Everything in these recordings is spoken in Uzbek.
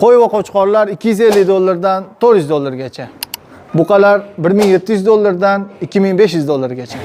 Qo'y va qo'chqorlar 250 dollardan 400 dollargacha. Buqalar 1700 dollardan 2500 dollargacha.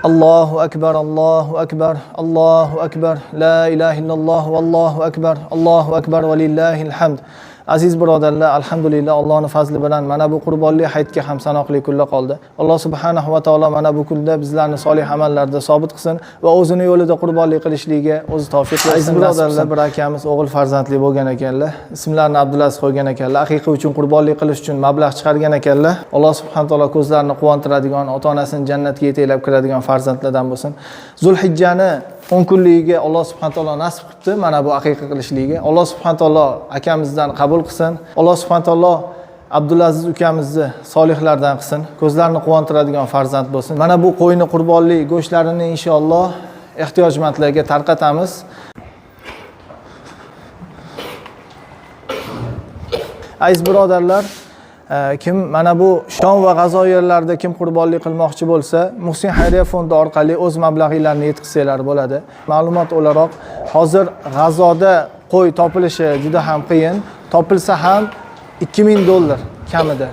Allohu akbar, Allohu akbar, Allohu akbar, la ilaha illalloh, vallohu akbar, Allohu akbar va lillahil hamd. Aziz birodarlar, alhamdulillah Allohning fazli bilan mana bu qurbonlik hayitga ham sanoqli kunlar qoldi. Alloh subhanahu va taolo mana bu kunda bizlarni solih amallarda sobit qilsin va o'zini yo'lida qurbonlik qilishligiga o'zi tavfiq bersin. Aziz birodarlar, bir akamiz o'g'il farzandli bo'lgan ekanlar. Ismlarini Abdulaziz qo'ygan ekanlar. Aqiqa uchun qurbonlik qilish uchun mablag' chiqargan ekanlar. Alloh subhanahu va taolo ko'zlarini quvontiradigan, ota-onasini jannatga yetaklab kiradigan farzandlardan bo'lsin. Zulhijjani 10 kunligiga Alloh subhanahu va taolo nasib qildi mana bu aqiqa qilishligiga. Alloh subhanahu va taolo akamizdan qabul qilsin. Alloh subhanahu va taolo Abdulaziz ukamizni solihlardan qilsin. Ko'zlarini quvontiradigan farzand bo'lsin. Mana bu qo'yni qurbonlik go'shtlarini inshaalloh ehtiyojmandlarga tarqatamiz. Aziz birodarlar, kim mana bu Shom va G'azo yerlarida kim qurbonlik qilmoqchi bo'lsa, Muhsin Xayriya fondi orqali o'z mablag'inglarni yetkazsanglar bo'ladi. Ma'lumot o'laroq, hozir G'azoda qo'y topilishi juda ham qiyin. Topilsa ham 2000 dollar kamida.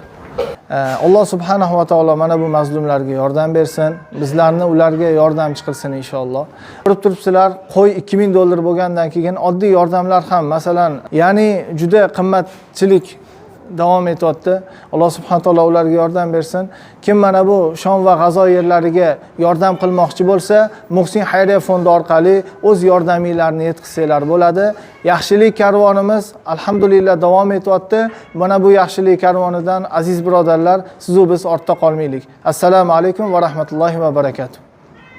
Alloh subhanahu va taolo mana bu mazlumlarga yordam bersin. Bizlarni ularga yordamchi qilsin inshaalloh. Ko'rib turibsizlar, qo'y 2000 dollar bo'lgandan keyin oddiy yordamlar ham, masalan, ya'ni juda qimmatchilik davom etyapti. Alloh subhanahu va taolo ularga yordam bersin. Kim mana bu Shom va G'azo yerlariga yordam qilmoqchi bo'lsa, Muhsin Xayriya fondi orqali o'z yordaminglarni yetkazsanglar bo'ladi. Yaxshilik karvonimiz alhamdulillah davom etyapti. Mana bu yaxshilik karvonidan aziz birodarlar, siz va biz ortda qolmaylik. Assalomu alaykum va rahmatullohi va barakatuh.